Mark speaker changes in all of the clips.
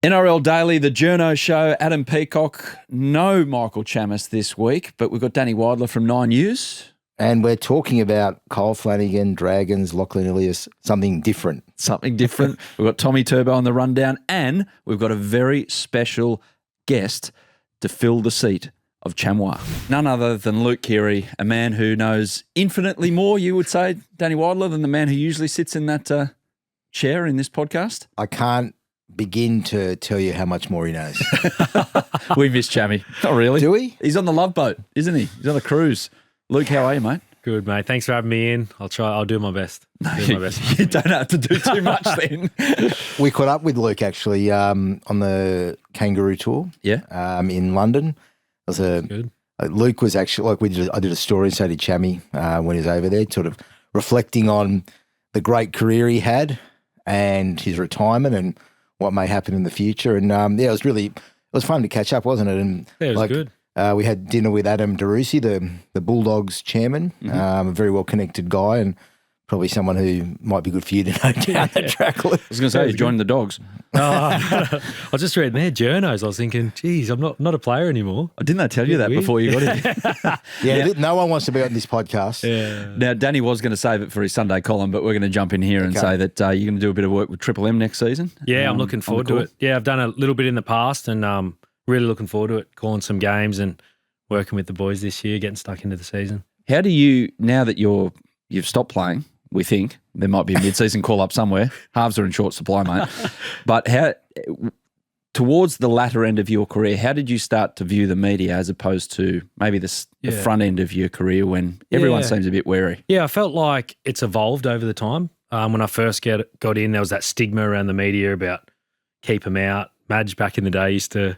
Speaker 1: NRL Daly, the Journos show, Adam Peacock, no Michael Chammas this week, but we've got Danny Weidler from 9 News.
Speaker 2: And we're talking about Kyle Flanagan, Dragons, Lachlan Ilias, something different.
Speaker 1: Something different. We've got Tommy Turbo on the rundown, and we've got a very special guest to fill the seat of Chamwa. None other than Luke Keary, a man who knows infinitely more, you would say, Danny Weidler, than the man who usually sits in that chair in this podcast.
Speaker 2: I can't begin to tell you how much more he knows.
Speaker 1: We miss Chammy. Not really.
Speaker 2: Do we?
Speaker 1: He's on the Love Boat, isn't he? He's on a cruise. Luke, how are you, mate?
Speaker 3: Good, mate. Thanks for having me in. I'll do my best.
Speaker 1: You don't have to do too much then.
Speaker 2: We caught up with Luke actually on the Kangaroo tour.
Speaker 1: Yeah.
Speaker 2: In London. It was
Speaker 3: good.
Speaker 2: Luke was actually I did a story, so did Chammy when he was over there, sort of reflecting on the great career he had and his retirement and what may happen in the future. And it was fun to catch up, wasn't it? And
Speaker 3: yeah, it was good.
Speaker 2: We had dinner with Adam Darusi, the Bulldogs chairman, a very well-connected guy and probably someone who might be good for you to know down the track. I
Speaker 1: was going to say, he's joined the Dogs.
Speaker 3: I was just reading there, Journos. I was thinking, geez, I'm not a player anymore.
Speaker 1: Didn't I tell you that before you got here?
Speaker 2: No one wants to be on this podcast.
Speaker 3: Yeah.
Speaker 1: Now, Danny was going to save it for his Sunday column, but we're going to jump in here and say that you're going to do a bit of work with Triple M next season.
Speaker 3: Yeah, I'm looking forward to it. Yeah, I've done a little bit in the past and really looking forward to it, calling some games and working with the boys this year, getting stuck into the season.
Speaker 1: How do you, now that you've stopped playing, we think, there might be a mid-season call-up somewhere. Halves are in short supply, mate. But towards the latter end of your career, how did you start to view the media as opposed to maybe the front end of your career when everyone seems a bit wary?
Speaker 3: Yeah, I felt like it's evolved over the time. When I first got in, there was that stigma around the media about keep them out. Madge back in the day used to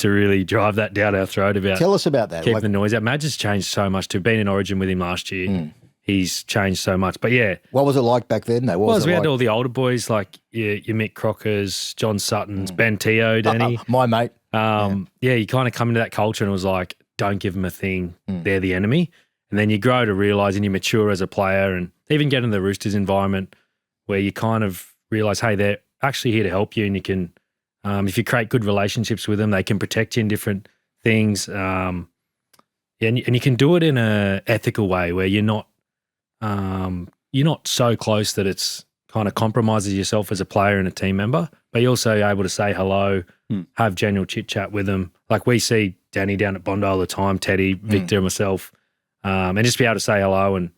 Speaker 3: really drive that down our throat about.
Speaker 2: Tell us about that.
Speaker 3: Keep the noise out. Madge has changed so much too. Being in Origin with him last year, he's changed so much. But yeah,
Speaker 2: what was it like back then? Though,
Speaker 3: we had all the older boys like your Mick Crockers, John Suttons, Ben Teo, Danny,
Speaker 2: my mate.
Speaker 3: You kind of come into that culture and it was like, don't give them a thing. They're the enemy. And then you grow to realise and you mature as a player and even get in the Roosters environment where you kind of realise, hey, they're actually here to help you and you can. If you create good relationships with them, they can protect you in different things. And you can do it in an ethical way where you're not so close that it's kind of compromises yourself as a player and a team member, but you're also able to say hello, have general chit-chat with them. Like we see Danny down at Bondi all the time, Teddy, Victor, and myself, and just be able to say hello and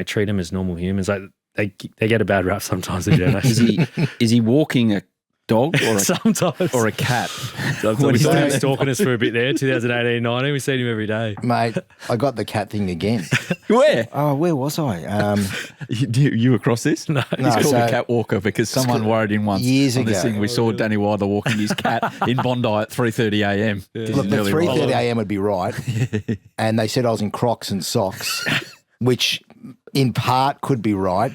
Speaker 3: treat them as normal humans. Like they get a bad rap sometimes.
Speaker 1: Is he walking a dog or
Speaker 3: sometimes
Speaker 1: or a cat?
Speaker 3: Sometimes he's been stalking us for a bit there, 2018-19. We've seen him every day.
Speaker 2: Mate, I got the cat thing again.
Speaker 1: Where?
Speaker 2: Oh, where was I?
Speaker 1: You across this?
Speaker 3: No.
Speaker 1: He's called a cat walker because someone worried him once.
Speaker 2: Years
Speaker 1: on
Speaker 2: ago.
Speaker 1: This thing. We saw Danny Weidler walking his cat in Bondi at 3:30 a.m.
Speaker 2: Look, the 3:30 a.m. would be right. And they said I was in Crocs and socks, which in part could be right.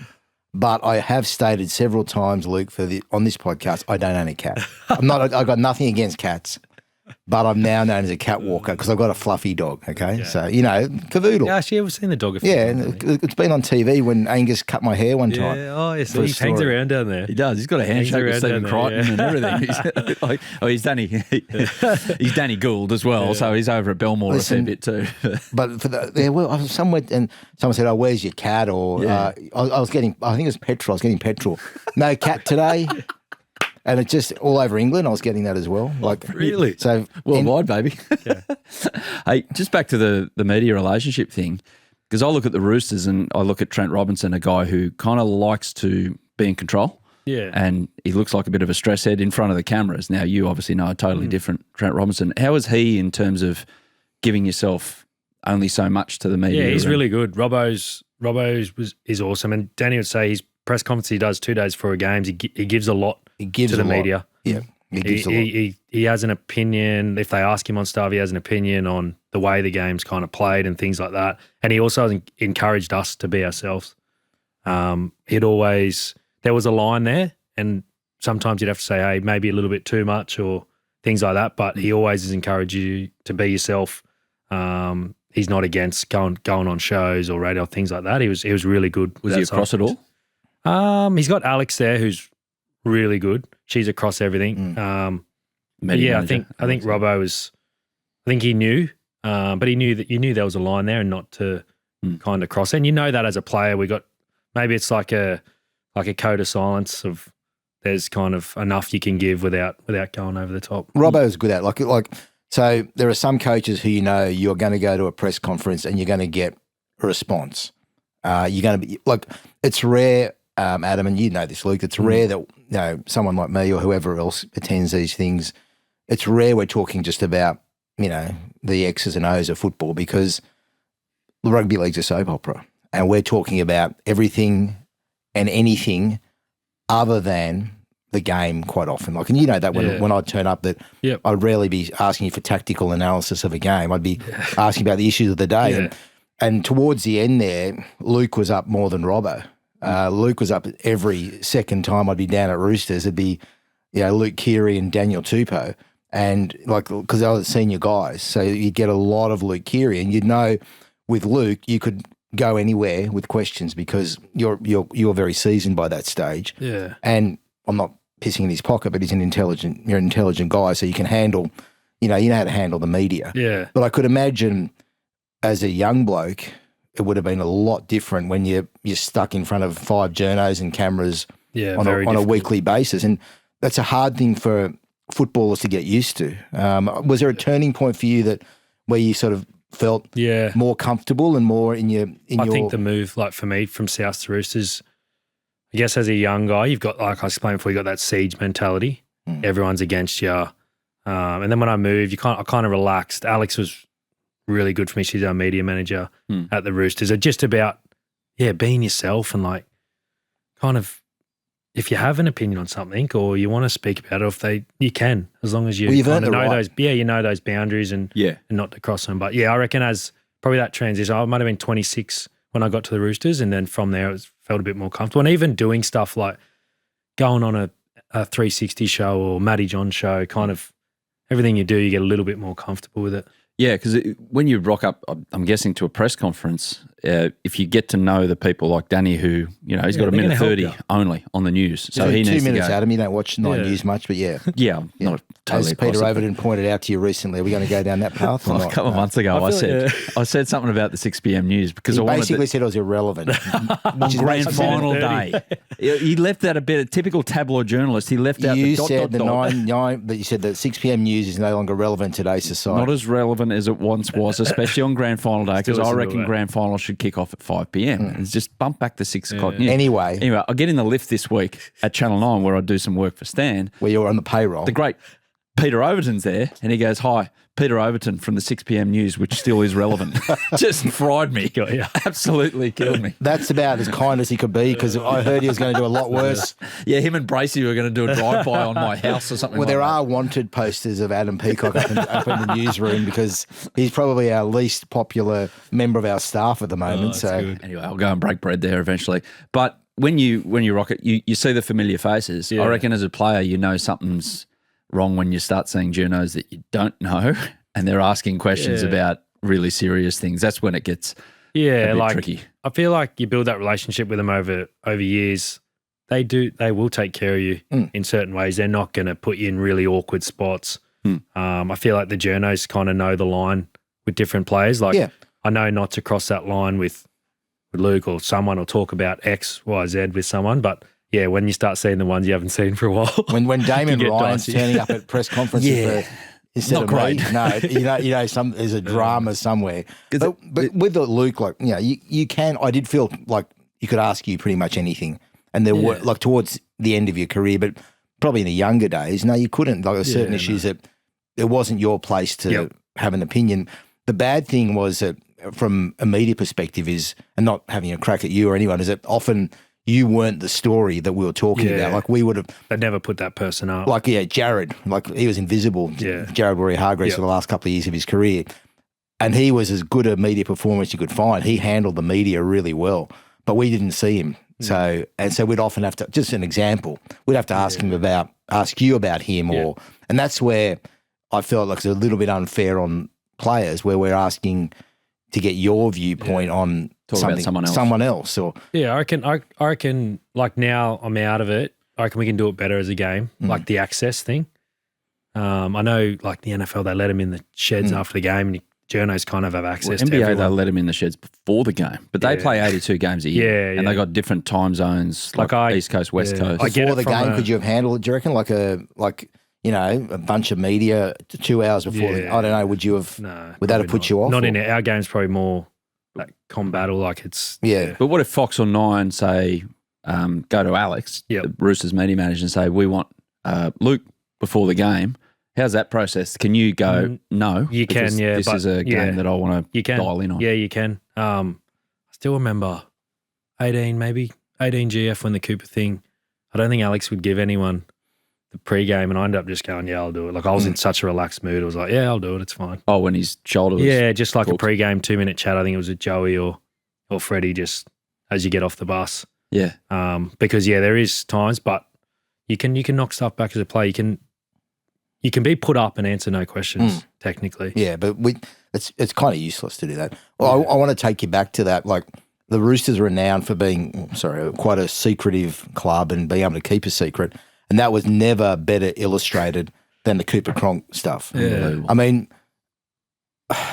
Speaker 2: But I have stated several times, Luke, on this podcast, I don't own a cat. I got nothing against cats, but I'm now known as a cat walker because I've got a fluffy dog. Okay, so cavoodle.
Speaker 3: Yeah, actually, I've seen the dog a few times.
Speaker 2: It's been on TV when Angus cut my hair one time.
Speaker 3: Yeah, oh, yes, he hangs around down there.
Speaker 1: He does. He's got a handshake with Stephen Crichton and everything. He's Danny. He's Danny Gould as well, so he's over at Belmore a fair bit too.
Speaker 2: But for I was somewhere and someone said, "Oh, where's your cat?" Or I was getting, I think it was petrol. I was getting petrol. No cat today. And it's just all over England. I was getting that as well. Like
Speaker 1: really?
Speaker 2: So
Speaker 1: worldwide, baby. Yeah. Hey, just back to the media relationship thing, because I look at the Roosters and I look at Trent Robinson, a guy who kind of likes to be in control.
Speaker 3: Yeah.
Speaker 1: And he looks like a bit of a stress head in front of the cameras. Now, you obviously know a totally different Trent Robinson. How is he in terms of giving yourself only so much to the media?
Speaker 3: Yeah, he's really good. Robbo's is awesome. And Danny would say his press conference he does 2 days before games, he gives a lot. He gives to the media.
Speaker 2: Yeah, he gives a lot.
Speaker 3: He has an opinion. If they ask him on stuff, he has an opinion on the way the game's kind of played and things like that. And he also encouraged us to be ourselves. There was a line there, and sometimes you'd have to say, hey, maybe a little bit too much or things like that. But he always has encouraged you to be yourself. He's not against going on shows or radio, things like that. He was really good.
Speaker 1: Was he across it all?
Speaker 3: He's got Alex there, who's really good. She's across everything.
Speaker 1: Media
Speaker 3: I
Speaker 1: manager.
Speaker 3: think Robbo was. I think he knew, but he knew that you knew there was a line there and not to kind of cross. And you know that as a player, we got maybe it's like a code of silence of there's kind of enough you can give without going over the top.
Speaker 2: Robbo's good at like. So there are some coaches who you're going to go to a press conference and you're going to get a response. You're going to be like, it's rare, Adam, and you know this, Luke. It's rare that someone like me or whoever else attends these things. It's rare we're talking just about the X's and O's of football, because the rugby league's a soap opera, and we're talking about everything and anything other than the game quite often. Like, and you know that when I turn up, that I'd rarely be asking you for tactical analysis of a game. I'd be asking about the issues of the day.
Speaker 3: Yeah.
Speaker 2: And towards the end there, Luke was up more than Robbo. Luke was up every second time I'd be down at Roosters. It'd be, Luke Keary and Daniel Tupou. And because they were the senior guys, so you'd get a lot of Luke Keary, and with Luke you could go anywhere with questions because you're very seasoned by that stage.
Speaker 3: Yeah.
Speaker 2: And I'm not pissing in his pocket, but you're an intelligent guy, so you can handle, you know how to handle the media.
Speaker 3: Yeah.
Speaker 2: But I could imagine as a young bloke, it would have been a lot different when you're stuck in front of 5 journos and cameras on a weekly basis, and that's a hard thing for footballers to get used to. Was there a turning point for you where you sort of felt more comfortable and more in your? I
Speaker 3: think the move, like for me, from South to Roosters, I guess as a young guy, you've got, like I explained before, you got that siege mentality. Everyone's against you, and then when I moved, I kind of relaxed. Alex was really good for me. She's our media manager at the Roosters. It's just about being yourself and like kind of. If you have an opinion on something or you want to speak about it, you can, as long as you kind of know those. Yeah, you know those boundaries and not to cross them. But I reckon as probably that transition, I might have been 26 when I got to the Roosters, and then from there it felt a bit more comfortable. And even doing stuff like going on a 360 show or Matty John show, kind of everything you do, you get a little bit more comfortable with it.
Speaker 1: Yeah, because when you rock up, I'm guessing, to a press conference, if you get to know the people like Danny, who, he's got a minute 30 only on the news. So he needs
Speaker 2: 2 minutes,
Speaker 1: to go.
Speaker 2: Adam. You don't watch Nine News much, but
Speaker 1: Yeah, not totally.
Speaker 2: As Peter Overton pointed out to you recently, are we going to go down that path or not?
Speaker 1: A couple of months ago, I said something about the 6 p.m. news because
Speaker 2: he basically said I was irrelevant.
Speaker 1: Which is grand final day. He left out a bit of typical tabloid journalist. He left out
Speaker 2: you
Speaker 1: the
Speaker 2: said
Speaker 1: dot,
Speaker 2: the
Speaker 1: dot.
Speaker 2: 9, but you said that 6 p.m. news is no longer relevant in today's society.
Speaker 1: Not as relevant as it once was, especially on grand final day, because I reckon grand final should kick off at 5 p.m. It's just bump back to 6 o'clock news.
Speaker 2: Anyway,
Speaker 1: I get in the lift this week at Channel 9 where I do some work for Stan.
Speaker 2: Where you're on the payroll.
Speaker 1: The great Peter Overton's there, and he goes, "Hi, Peter Overton from the 6 p.m. news, which still is relevant." Just fried me. Absolutely killed me.
Speaker 2: That's about as kind as he could be, because I heard he was going to do a lot worse.
Speaker 1: Yeah, him and Bracey were going to do a drive-by on my house or something.
Speaker 2: Well, there are wanted posters of Adam Peacock up in the newsroom, because he's probably our least popular member of our staff at the moment.
Speaker 3: Good.
Speaker 1: Anyway, I'll go and break bread there eventually. But when you rock it, you see the familiar faces. I reckon as a player, you know something's wrong when you start seeing journos that you don't know and they're asking questions about really serious things. That's when it gets a bit tricky.
Speaker 3: I feel like you build that relationship with them over years. They will take care of you in certain ways. They're not going to put you in really awkward spots. I feel like the journos kind of know the line with different players. Like I know not to cross that line with Luke or someone, or talk about X, Y, Z with someone, but when you start seeing the ones you haven't seen for a while.
Speaker 2: When Damon Ryan's turning up at press conferences instead of me. No, there's a drama somewhere. But with Luke, you can. I did feel like you could ask you pretty much anything, and there were like towards the end of your career, but probably in the younger days, no, you couldn't. Like there were certain issues that it wasn't your place to have an opinion. The bad thing was that from a media perspective and not having a crack at you or anyone, is that often you weren't the story that we were talking about. Like we would have...
Speaker 3: They'd never put that person up.
Speaker 2: Like, Jared. Like he was invisible.
Speaker 3: Yeah.
Speaker 2: Jared Warrior-Hargreaves for the last couple of years of his career. And he was as good a media performer as you could find. He handled the media really well. But we didn't see him. So we'd often have to... Just an example. We'd have to ask you about him and that's where I felt like it's a little bit unfair on players, where we're asking to get your viewpoint on
Speaker 1: someone else.
Speaker 2: Or
Speaker 3: I reckon like now I'm out of it. I reckon we can do it better as a game, like the access thing. I know, like the NFL, they let him in the sheds after the game, and journos kind of have access to
Speaker 1: NBA,
Speaker 3: everyone.
Speaker 1: they let him in the sheds before the game, but they play 82 games a year, and they got different time zones, like East Coast, West Coast.
Speaker 2: Before the game, could you have handled it? Do you reckon, like a bunch of media 2 hours before? I don't know. Would you have?
Speaker 3: No,
Speaker 2: would that have put you off?
Speaker 3: Not in it. Our game's probably more like combattle. Like it's
Speaker 1: But what if Fox or Nine say, go to Alex, the Roosters media manager, and say, we want Luke before the game? How's that process? Can you go, no?
Speaker 3: You can, yeah.
Speaker 1: This is a game that I want to dial in on.
Speaker 3: Yeah, you can. I still remember 18 GF when the Cooper thing. I don't think Alex would give anyone the pre-game, and I ended up just going, yeah, I'll do it. Like I was in such a relaxed mood. I was like, yeah, I'll do it. It's fine.
Speaker 1: Oh, when his shoulder was
Speaker 3: just like a pre-game 2-minute chat. I think it was with Joey or Freddie just as you get off the bus.
Speaker 1: Yeah.
Speaker 3: Because, there is times, but you can knock stuff back as a player. You can be put up and answer no questions, technically.
Speaker 2: Yeah, but it's kind of useless to do that. Well, I want to take you back to that. Like the Roosters are renowned for being, quite a secretive club and being able to keep a secret, and that was never better illustrated than the Cooper Cronk stuff.
Speaker 3: Yeah.
Speaker 2: I mean,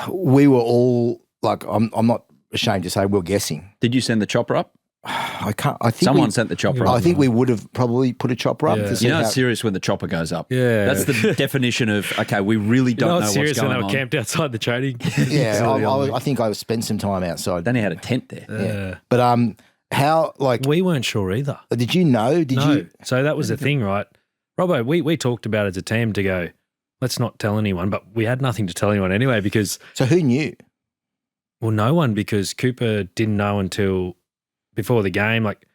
Speaker 2: we were all like, I'm not ashamed to say we're guessing.
Speaker 1: Did you send the chopper up?
Speaker 2: I can't. I think
Speaker 1: someone sent the chopper up.
Speaker 2: I think we would have probably put a chopper up. To see
Speaker 1: it's serious when the chopper goes up.
Speaker 3: Yeah,
Speaker 1: that's the definition of we really don't know what's going on.
Speaker 3: Serious when they were camped outside the training.
Speaker 2: I think I spent some time outside.
Speaker 1: Then he had a tent there.
Speaker 2: Yeah, but how
Speaker 3: we weren't sure either.
Speaker 2: Did you know? Did you?
Speaker 3: So that was the thing, right, Robbo? We talked about it as a team to go, let's not tell anyone, but we had nothing to tell anyone anyway because.
Speaker 2: So who knew?
Speaker 3: Well, no one, because Cooper didn't know until before the game, like.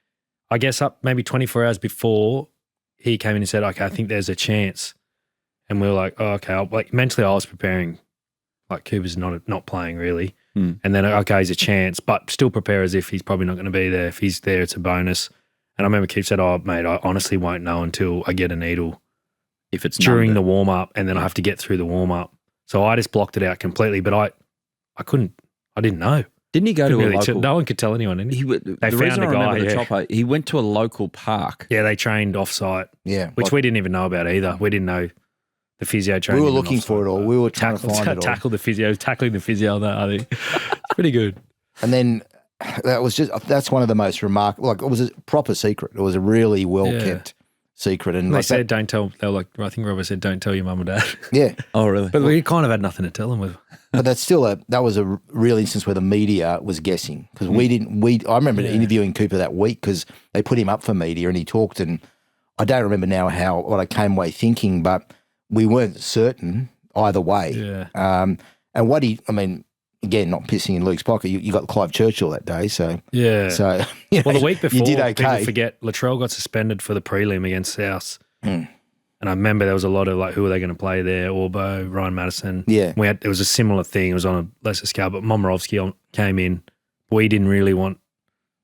Speaker 3: I guess up maybe 24 hours before he came in and said, okay, I think there's a chance. And we were like, oh, okay. Mentally I was preparing, like Cooper's not playing really. And then, okay, he's a chance, but still prepare as if he's probably not going to be there. If he's there, it's a bonus. And I remember Keith said, oh, mate, I honestly won't know until I get a needle.
Speaker 1: If it's
Speaker 3: during the warm-up, and then I have to get through the warm-up. So I just blocked it out completely, but I didn't know.
Speaker 1: Didn't he go to a local?
Speaker 3: No one could tell anyone. They found a guy.
Speaker 1: The chopper, he went to a local park.
Speaker 3: Yeah, they trained off-site.
Speaker 2: Yeah,
Speaker 3: which we didn't even know about either. We didn't know the physio training.
Speaker 2: We were looking for it all. We were trying to find it all.
Speaker 3: Tackling the physio on that, I think. It's pretty good.
Speaker 2: And then that's one of the most remarkable. Like it was a proper secret. It was a really well kept secret. And
Speaker 3: they said, don't tell. They were like, I think Robert said, don't tell your mum and dad.
Speaker 2: Yeah.
Speaker 1: Oh, really?
Speaker 3: But we kind of had nothing to tell them with.
Speaker 2: But that was a real instance where the media was guessing because I remember interviewing Cooper that week because they put him up for media and he talked, and I don't remember now what I came away thinking, but we weren't certain either way.
Speaker 3: Yeah.
Speaker 2: And again, not pissing in Luke's pocket, you got Clive Churchill that day, so
Speaker 3: yeah.
Speaker 2: So
Speaker 3: well, the week before,
Speaker 2: you did okay.
Speaker 3: People forget Latrell got suspended for the prelim against South. And I remember there was a lot of like, who are they going to play there? Orbo, Ryan Madison.
Speaker 2: Yeah.
Speaker 3: It was a similar thing. It was on a lesser scale, but Momirovski came in. We didn't really want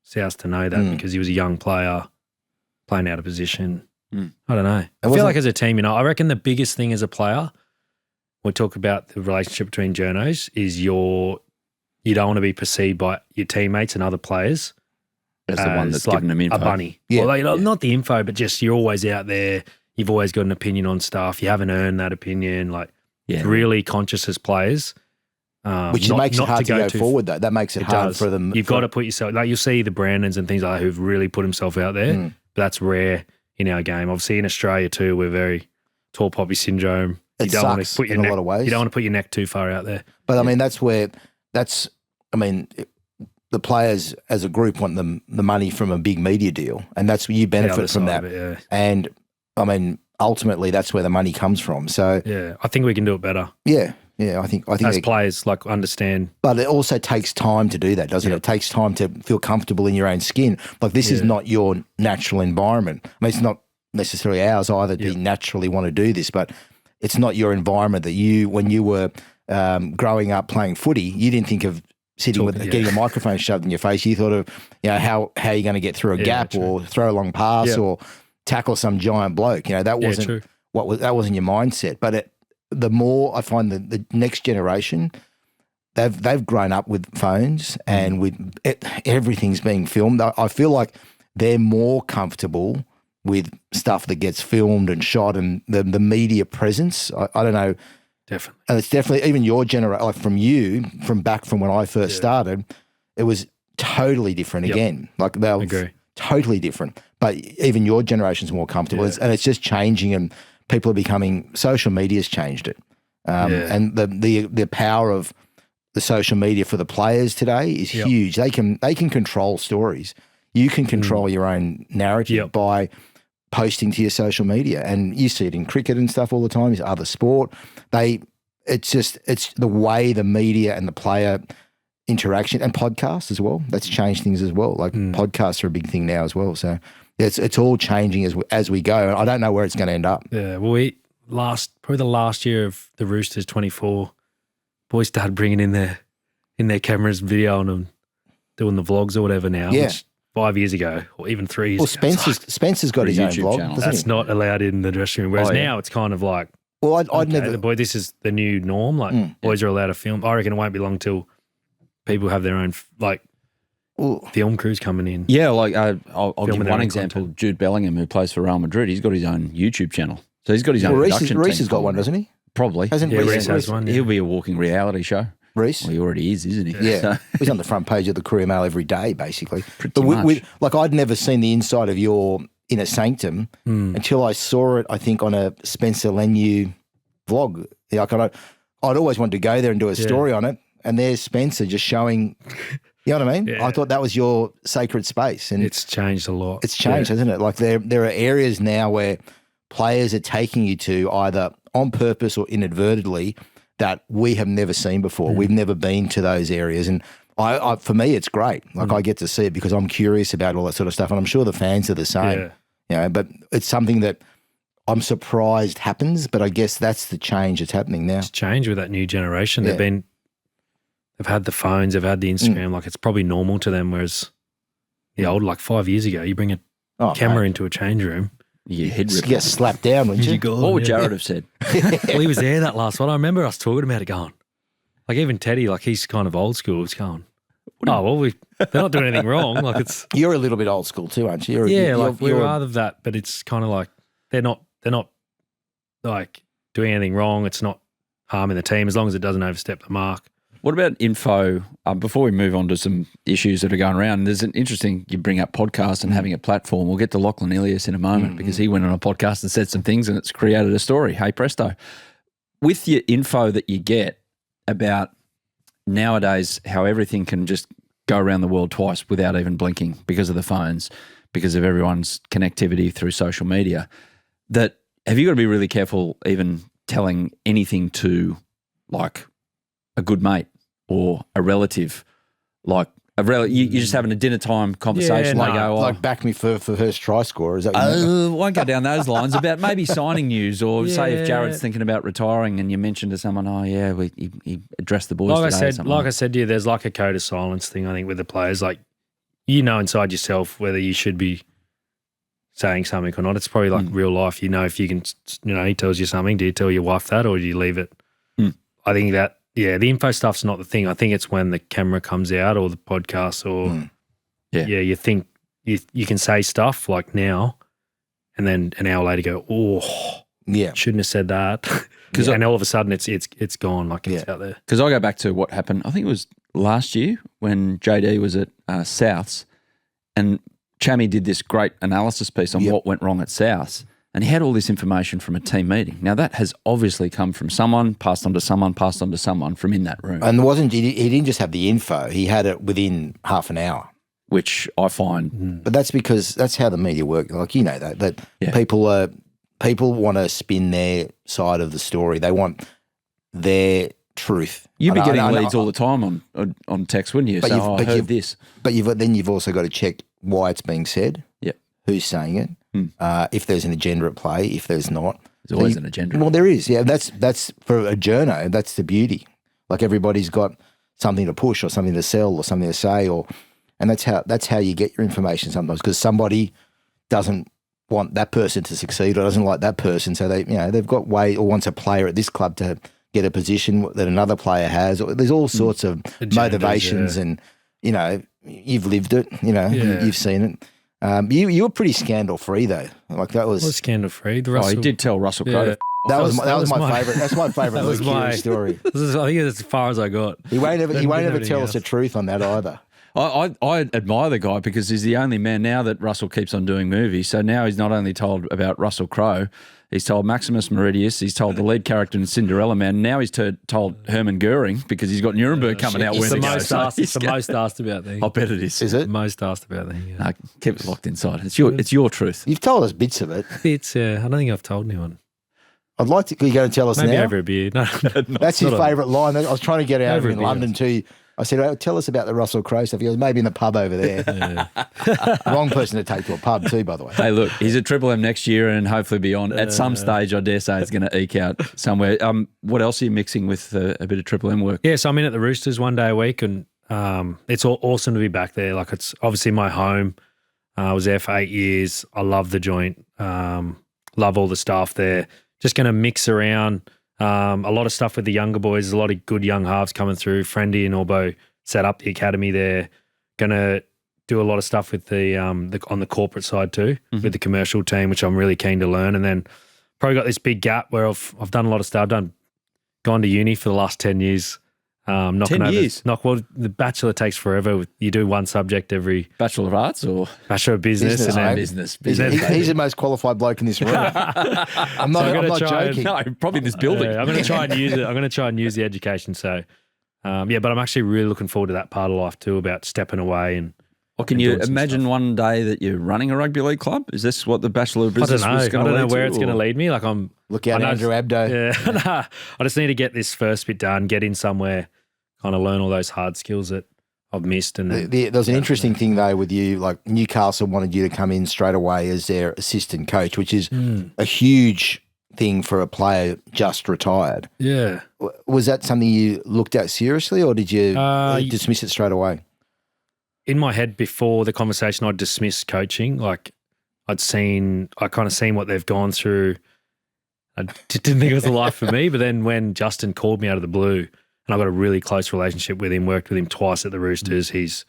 Speaker 3: South to know that because he was a young player playing out of position. I don't know. I feel like as a team, I reckon the biggest thing as a player, we talk about the relationship between journos, is you don't want to be perceived by your teammates and other players
Speaker 1: as the one that's giving them info.
Speaker 3: A bunny. Yeah. Well, not the info, but just you're always out there. You've always got an opinion on stuff. You haven't earned that opinion. Really conscious as players.
Speaker 2: Which makes it hard to go forward, though. That makes it hard for them.
Speaker 3: You've got to put yourself, like you'll see the Brandons and things like that who've really put himself out there. But that's rare in our game. Obviously in Australia too, we're very tall poppy syndrome.
Speaker 2: It sucks in a lot of ways.
Speaker 3: You don't want to put your neck too far out there.
Speaker 2: But I mean, the players as a group want the money from a big media deal, and that's where you benefit from that. And I mean, ultimately, that's where the money comes from. So
Speaker 3: yeah, I think we can do it better.
Speaker 2: Yeah, I think
Speaker 3: as players understand.
Speaker 2: But it also takes time to do that, doesn't it? It takes time to feel comfortable in your own skin. Like this is not your natural environment. I mean, it's not necessarily ours either to naturally want to do this, but it's not your environment that when you were growing up playing footy, you didn't think of sitting getting a microphone shoved in your face. You thought of how you're going to get through a gap or throw a long pass or tackle some giant bloke. That wasn't that wasn't your mindset. But the more I find the next generation, they've grown up with phones and with everything's being filmed. I feel like they're more comfortable with stuff that gets filmed and shot and the media presence. I don't know.
Speaker 3: Definitely.
Speaker 2: And it's definitely even your generation, like from back from when I first started, it was totally different again. Like they were totally different. But even your generation's more comfortable. And it's just changing, and people are becoming, social media's changed it. And the power of the social media for the players today is huge. They can control stories. You can control your own narrative by posting to your social media, and you see it in cricket and stuff all the time. It's other sport. It's the way the media and the player interaction, and podcasts as well. That's changed things as well. Like podcasts are a big thing now as well. So it's all changing as we go. And I don't know where it's going to end up.
Speaker 3: Yeah. Well, probably the last year of the Roosters 24, boys started bringing in their cameras, video on them, doing the vlogs or whatever now.
Speaker 2: Yeah.
Speaker 3: Which 5 years ago or even 3 years ago.
Speaker 2: Well, Spencer's got his own vlog,
Speaker 1: channel.
Speaker 2: doesn't
Speaker 3: That's
Speaker 2: he?
Speaker 3: not allowed in the dressing room. Whereas now it's kind of like,
Speaker 2: Well, I'd never.
Speaker 3: this is the new norm. Like boys are allowed to film. I reckon it won't be long till people have their own film crews coming in.
Speaker 1: Yeah, like I'll give
Speaker 3: Filming
Speaker 1: one
Speaker 3: their
Speaker 1: example.
Speaker 3: content.
Speaker 1: Jude Bellingham, who plays for Real Madrid, he's got his own YouTube channel. So he's got his own production
Speaker 2: Reece
Speaker 1: team
Speaker 2: has got one, doesn't he?
Speaker 1: Probably.
Speaker 2: Hasn't
Speaker 3: Reece has one.
Speaker 1: He'll be a walking reality show.
Speaker 2: Reece?
Speaker 1: Well, he already is, isn't he?
Speaker 2: Yeah.
Speaker 1: So,
Speaker 2: He's on the front page of the Courier Mail every day, basically.
Speaker 1: Pretty
Speaker 2: But
Speaker 1: much.
Speaker 2: like, I'd never seen the inside of your inner sanctum until I saw it, I think, on a Spencer Lenu vlog. Like, I'd always wanted to go there and do a story on it, and there's Spencer just showing, you know what I mean?
Speaker 3: Yeah.
Speaker 2: I thought that was your sacred space. And
Speaker 3: It's changed a lot.
Speaker 2: it's changed, hasn't it? Like, there are areas now where players are taking you to, either on purpose or inadvertently, that we have never seen before. We've never been to those areas. And I for me, it's great. Like, I get to see it because I'm curious about all that sort of stuff. And I'm sure the fans are the same.
Speaker 3: Yeah.
Speaker 2: You know, but it's something that I'm surprised happens, but I guess that's the change that's happening now.
Speaker 3: It's changed with that new generation. They've had the phones, they've had the Instagram. Like, it's probably normal to them. Whereas the old, like 5 years ago, you bring a camera into a change room.
Speaker 1: your head
Speaker 2: You
Speaker 1: ripped.
Speaker 2: get slapped down, wouldn't you?
Speaker 1: What would Jared have said?
Speaker 3: Well, he was there that last one. I remember us talking about it going, like, even Teddy, like, he's kind of old school. It's going, they're not doing anything wrong. Like, it's,
Speaker 2: You're a little bit old school too, aren't you?
Speaker 3: we're rather that, but it's kind of like, they're not like doing anything wrong. It's not harming the team as long as it doesn't overstep the mark.
Speaker 1: What about info? Before we move on to some issues that are going around, there's an interesting, you bring up podcast and having a platform. We'll get to Lachlan Ilias in a moment because he went on a podcast and said some things and it's created a story. Hey, presto. With your info that you get about nowadays how everything can just go around the world twice without even blinking because of the phones, because of everyone's connectivity through social media, that have you got to be really careful even telling anything to like a good mate or a relative, like you're just having a dinner time conversation.
Speaker 3: Yeah,
Speaker 1: They go,
Speaker 2: like back me for first try score. Is that what you mean?
Speaker 1: won't go down those lines about maybe signing news or say if Jared's thinking about retiring and you mention to someone, he addressed the boys today.
Speaker 3: Like I said to you, there's like a code of silence thing, I think, with the players. Like, you know inside yourself whether you should be saying something or not. It's probably like real life. You know, if you can, he tells you something, do you tell your wife that or do you leave it? I think that, the info stuff's not the thing. I think it's when the camera comes out or the podcast or, you think you can say stuff like now and then an hour later go, shouldn't have said that. And all of a sudden it's gone, like it's out there.
Speaker 1: Because I go back to what happened, I think it was last year when JD was at Souths and Chammy did this great analysis piece on what went wrong at Souths. And he had all this information from a team meeting. Now, that has obviously come from someone, passed on to someone from in that room.
Speaker 2: And he didn't just have the info, he had it within half an hour.
Speaker 1: Which I find...
Speaker 2: But that's because that's how the media work. Like, you know that people want to spin their side of the story. They want their truth.
Speaker 1: You'd be getting leads all the time on text, wouldn't you?
Speaker 2: But
Speaker 1: I heard this.
Speaker 2: But you've also got to check why it's being said.
Speaker 1: Yep.
Speaker 2: Who's saying it? If there's an agenda at play, if there's not.
Speaker 1: There's always an agenda.
Speaker 2: Well, there is. Yeah, that's for a journo. That's the beauty. Like, everybody's got something to push or something to sell or something to say, and that's how you get your information sometimes, because somebody doesn't want that person to succeed or doesn't like that person, so they've got or wants a player at this club to get a position that another player has. Or there's all sorts of
Speaker 3: Agendas,
Speaker 2: motivations, and you've lived it. You've seen it. You were pretty scandal free though. Like that was
Speaker 3: scandal free.
Speaker 1: Oh, he did tell Russell Crowe.
Speaker 3: Yeah.
Speaker 2: that was my favorite. That's my favorite Luke Keary story.
Speaker 3: I think that's as far as I got.
Speaker 2: He won't ever tell us
Speaker 3: else.
Speaker 2: the truth on that either.
Speaker 1: I admire the guy because he's the only man now that Russell keeps on doing movies. So now he's not only told about Russell Crowe, he's told Maximus Meridius, he's told the lead character in Cinderella Man. Now he's told Hermann Goering because he's got Nuremberg coming out.
Speaker 3: It's
Speaker 1: when
Speaker 3: the
Speaker 1: to go.
Speaker 3: most
Speaker 1: So
Speaker 3: asked. It's the most asked about thing.
Speaker 1: I bet it is.
Speaker 2: Is it?
Speaker 3: Most asked about thing. Yeah.
Speaker 1: No, keep it locked inside. It's your truth.
Speaker 2: You've told us bits of it.
Speaker 3: It's I don't think I've told anyone.
Speaker 2: I'd like to. Are you going to tell us
Speaker 3: Maybe
Speaker 2: now?
Speaker 3: over a beer. No,
Speaker 2: That's his favourite line. I was trying to get out of
Speaker 3: Over
Speaker 2: him
Speaker 3: a
Speaker 2: in
Speaker 3: beer.
Speaker 2: London too. I said, "Oh, tell us about the Russell Crowe stuff." He goes, maybe in the pub over there. Wrong person to take to a pub too, by the way.
Speaker 1: Hey, look, he's at Triple M next year and hopefully beyond. At some stage, I dare say it's going to eke out somewhere. What else are you mixing with a bit of Triple M work?
Speaker 3: Yeah, so I'm in at the Roosters one day a week, and it's awesome to be back there. Like, it's obviously my home. I was there for 8 years. I love the joint. Love all the staff there. Just going to mix around. A lot of stuff with the younger boys. There's a lot of good young halves coming through. Friendy and Orbo set up the academy there. Going to do a lot of stuff with the on the corporate side too, with the commercial team, which I'm really keen to learn. And then probably got this big gap where I've done a lot of stuff. I've gone to uni for the last 10 years.
Speaker 1: 10 years?
Speaker 3: Well, the bachelor takes forever. You do one subject every
Speaker 1: Bachelor of Arts or
Speaker 3: bachelor of business,
Speaker 2: Business,
Speaker 3: and then
Speaker 2: mate.
Speaker 1: business?
Speaker 2: He's the most qualified bloke in this room. I'm not joking.
Speaker 1: No, probably this building.
Speaker 3: I'm going to try and use it. I'm going to try and use the education. So, but I'm actually really looking forward to that part of life too, about stepping away and.
Speaker 1: Or can you imagine one day that you're running a rugby league club? Is this what the Bachelor of Business was going to lead to?
Speaker 3: I don't know where it's going to lead me. Like
Speaker 2: Look out, Andrew Abdo.
Speaker 3: Yeah, nah, I just need to get this first bit done, get in somewhere, kind of learn all those hard skills that I've missed. And
Speaker 2: There's an interesting thing though with you. Like Newcastle wanted you to come in straight away as their assistant coach, which is a huge thing for a player just retired.
Speaker 3: Yeah.
Speaker 2: Was that something you looked at seriously, or did you dismiss it straight away?
Speaker 3: In my head before the conversation, I'd dismissed coaching. Like I kind of seen what they've gone through. I didn't think it was a life for me. But then when Justin called me out of the blue, and I got a really close relationship with him, worked with him twice at the Roosters. He's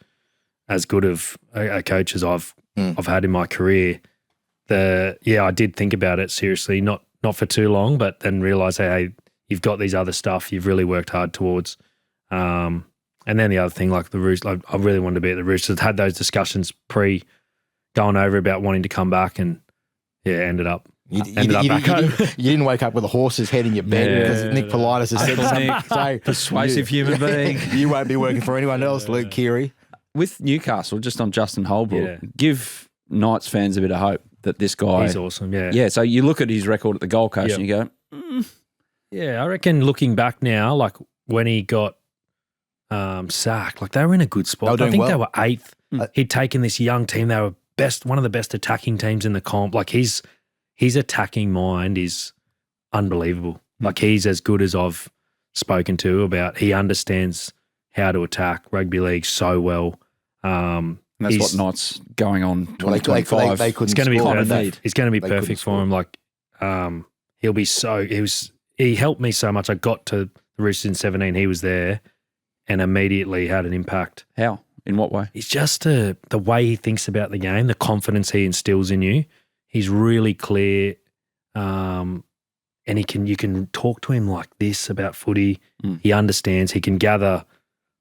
Speaker 3: as good of a coach as I've had in my career. I did think about it seriously, not for too long, but then realised, hey, you've got these other stuff you've really worked hard towards. And then the other thing, like the Roosters, I really wanted to be at the Roosters. Had those discussions going over about wanting to come back, and ended up back home.
Speaker 2: You didn't wake up with a horse's head in your bed because Nick Politis has said something. So
Speaker 1: Persuasive human being.
Speaker 2: You won't be working for anyone else, Luke Keary.
Speaker 1: With Newcastle, just on Justin Holbrook, give Knights fans a bit of hope that this guy.
Speaker 3: He's awesome, yeah.
Speaker 1: Yeah, so you look at his record at the Gold Coast and you go,
Speaker 3: Yeah, I reckon looking back now, like when he got sacked, like they were in a good spot. I think they were 8th. He'd taken this young team. They were one of the best attacking teams in the comp. Like his attacking mind is unbelievable. Like he's as good as I've spoken to about. He understands how to attack rugby league so well.
Speaker 1: and that's what Knights going on 2025.
Speaker 2: They couldn't
Speaker 3: it's going to be
Speaker 2: score.
Speaker 3: perfect. It's going to be
Speaker 2: They couldn't
Speaker 3: perfect
Speaker 2: score.
Speaker 3: for him. Like he'll be so. He helped me so much. I got to the Roosters in 17. He was there, and immediately had an impact.
Speaker 1: How? In what way?
Speaker 3: It's just the way he thinks about the game, the confidence he instills in you. He's really clear, and you can talk to him like this about footy. He understands. He can gather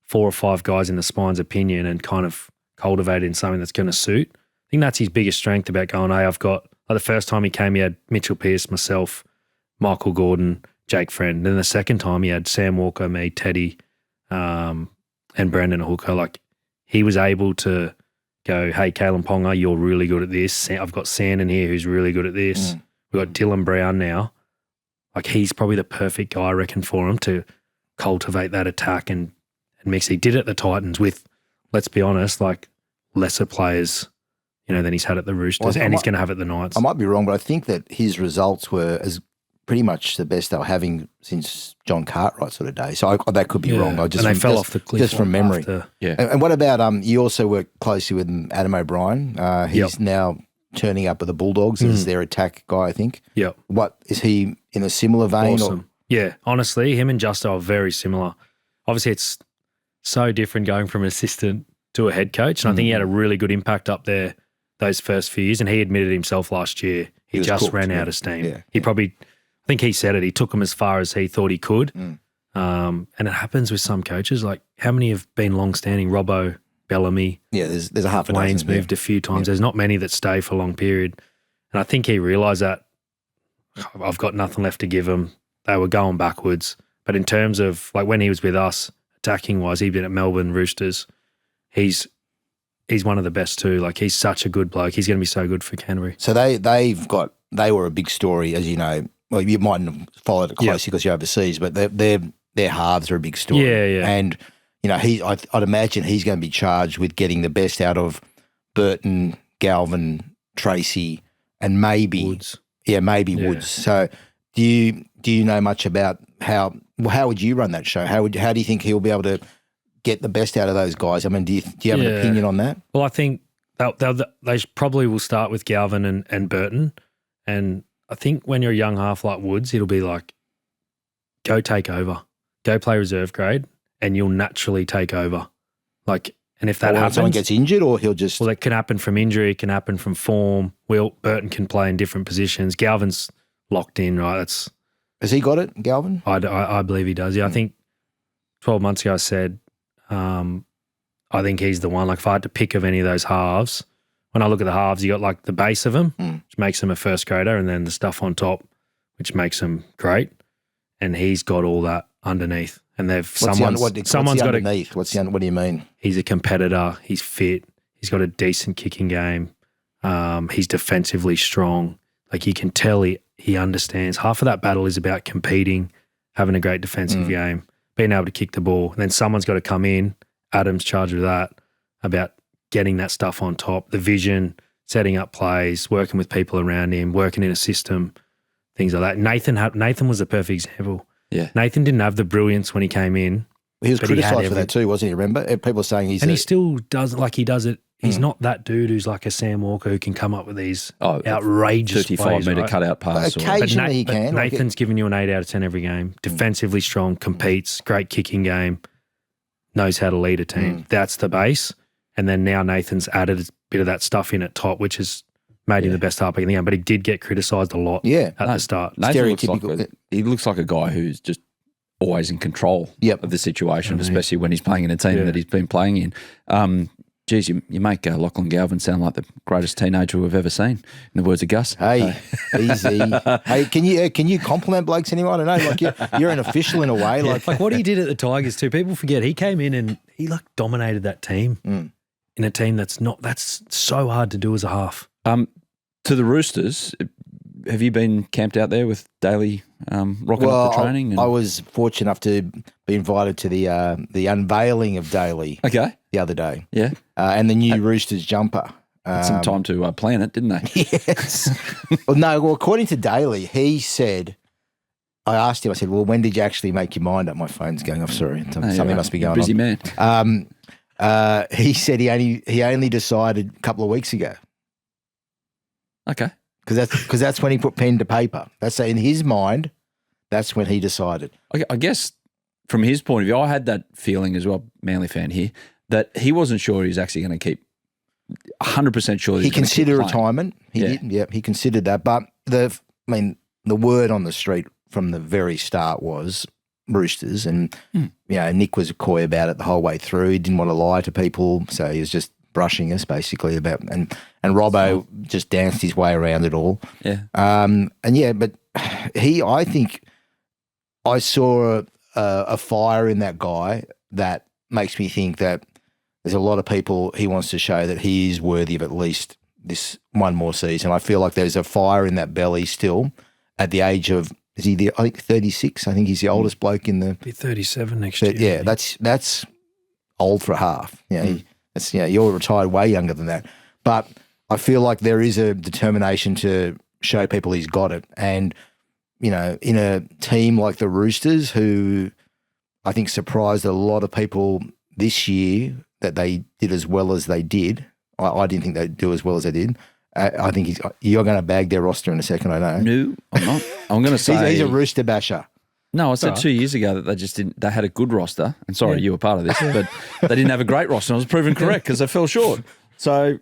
Speaker 3: 4 or 5 guys in the spine's opinion and kind of cultivate it in something that's going to suit. I think that's his biggest strength about going, hey, I've got, like the first time he came, he had Mitchell Pearce, myself, Michael Gordon, Jake Friend. Then the second time he had Sam Walker, me, Teddy, and Brendan Hooker. Like he was able to go, hey, Kalen Ponga, you're really good at this. I've got Sandon here who's really good at this. We've got Dylan Brown now. Like he's probably the perfect guy, I reckon, for him to cultivate that attack and mix. He did it at the Titans with, let's be honest, like lesser players, than he's had at the Roosters, and he's going to have at the Knights.
Speaker 2: I might be wrong, but I think that his results were as pretty much the best they were having since John Cartwright sort of day. So that could be wrong.
Speaker 3: And they fell off the cliff
Speaker 2: just from memory.
Speaker 3: after.
Speaker 2: And what about you also work closely with Adam O'Brien? He's now turning up with the Bulldogs as their attack guy, I think.
Speaker 3: Yep.
Speaker 2: What is he in a similar vein?
Speaker 3: Awesome. Yeah, honestly, him and Justo are very similar. Obviously, it's so different going from an assistant to a head coach, and I think he had a really good impact up there those first few years, and he admitted himself last year he
Speaker 2: was
Speaker 3: just
Speaker 2: cooked,
Speaker 3: ran
Speaker 2: yeah.
Speaker 3: out of steam.
Speaker 2: Yeah.
Speaker 3: He probably, I think he said it, he took him as far as he thought he could. And it happens with some coaches. Like, how many have been long-standing? Robbo, Bellamy.
Speaker 2: Yeah, there's a half a
Speaker 3: Wayne's
Speaker 2: dozen.
Speaker 3: moved a few times. There's not many that stay for a long period. And I think he realised that I've got nothing left to give him. They were going backwards. But in terms of, like, when he was with us, attacking-wise, he'd been at Melbourne Roosters. He's one of the best too. Like, he's such a good bloke. He's going to be so good for Canterbury.
Speaker 2: So they were a big story, as you know. Well, you mightn't have followed it closely because you're overseas, but their halves are a big story.
Speaker 3: Yeah.
Speaker 2: And, you know, I'd imagine he's going to be charged with getting the best out of Burton, Galvin, Tracy, and maybe
Speaker 3: Woods.
Speaker 2: Yeah, maybe Woods. So do you know much about how would you run that show? How do you think he'll be able to get the best out of those guys? I mean, do you have an opinion on that?
Speaker 3: Well, I think they probably will start with Galvin and Burton. And I think when you're a young half like Woods, it'll be like, go take over. Go play reserve grade and you'll naturally take over. Like, and if that happens,
Speaker 2: someone gets injured, or he'll just.
Speaker 3: Well, it can happen from injury, it can happen from form. Burton can play in different positions. Galvin's locked in, right?
Speaker 2: Has he got it, Galvin?
Speaker 3: I believe he does. Yeah, I think 12 months ago I said, I think he's the one. Like, if I had to pick of any of those halves, when I look at the halves, you got like the base of them, which makes them a first grader, and then the stuff on top, which makes them great. And he's got all that underneath. And someone's got
Speaker 2: underneath. What do you mean?
Speaker 3: He's a competitor. He's fit. He's got a decent kicking game. He's defensively strong. Like, you can tell he understands. Half of that battle is about competing, having a great defensive game, being able to kick the ball. And then someone's got to come in. Adam's charged with that, about getting that stuff on top, the vision, setting up plays, working with people around him, working in a system, things like that. Nathan was a perfect example.
Speaker 1: Yeah.
Speaker 3: Nathan didn't have the brilliance when he came in.
Speaker 2: He was criticised for that too, wasn't he? Remember? People are saying
Speaker 3: he still does, like, he does it. He's not that dude who's like a Sam Walker who can come up with these outrageous
Speaker 1: 35-metre
Speaker 3: plays,
Speaker 1: cutout pass.
Speaker 2: Occasionally he can.
Speaker 3: Nathan's given you an 8 out of 10 every game. Defensively strong, competes, great kicking game, knows how to lead a team. That's the base. And then now Nathan's added a bit of that stuff in at top, which has made him the best halfback in the game. But he did get criticised a lot at the start.
Speaker 1: Stereotypical. He looks like a guy who's just always in control of the situation, especially when he's playing in a team that he's been playing in. Geez, you make Lachlan Galvin sound like the greatest teenager we've ever seen, in the words of Gus.
Speaker 2: Hey, easy. Hey, can you compliment blokes anymore? I don't know. Like, you're an official in a way. Like
Speaker 3: what he did at the Tigers too. People forget he came in and he like dominated that team in a team that's so hard to do as a half.
Speaker 1: To the Roosters, have you been camped out there with Daly rocking up the training?
Speaker 2: I was fortunate enough to be invited to the unveiling of Daly the other day.
Speaker 1: Yeah.
Speaker 2: And the new Roosters jumper.
Speaker 1: Had some time to plan it, didn't they?
Speaker 2: Yes. Well, according to Daly, he said, I asked him, I said, well, when did you actually make your mind up? My phone's going off, sorry. Something must be going
Speaker 1: busy
Speaker 2: on.
Speaker 1: Busy man.
Speaker 2: He said he only decided a couple of weeks ago.
Speaker 1: Okay.
Speaker 2: Because that's when he put pen to paper. That's in his mind. That's when he decided.
Speaker 1: I guess from his point of view, I had that feeling as well, Manly fan here, that he wasn't sure he was actually going to keep 100% sure.
Speaker 2: He considered retirement. He did. Yeah, he considered that. But the word on the street from the very start was Roosters, and Nick was coy about it the whole way through. He didn't want to lie to people, so he was just brushing us basically about, and Robbo just danced his way around it all.
Speaker 1: Yeah.
Speaker 2: But I think I saw a fire in that guy that makes me think that there's a lot of people he wants to show that he is worthy of at least this one more season. I feel like there's a fire in that belly still at the age of, is he I think 36? I think he's the oldest bloke in the...
Speaker 3: Be 37 next year.
Speaker 2: Yeah, that's old for a half. You're retired way younger than that. But I feel like there is a determination to show people he's got it. And, in a team like the Roosters, who I think surprised a lot of people this year that they did as well as they did. I didn't think they'd do as well as they did. I think you're going to bag their roster in a second, I know.
Speaker 1: No, I'm not. I'm going to say...
Speaker 2: he's a Rooster basher.
Speaker 1: No, I said 2 years ago that they just didn't. They had a good roster, and sorry, you were part of this, but they didn't have a great roster. And I was proven correct because they fell short. So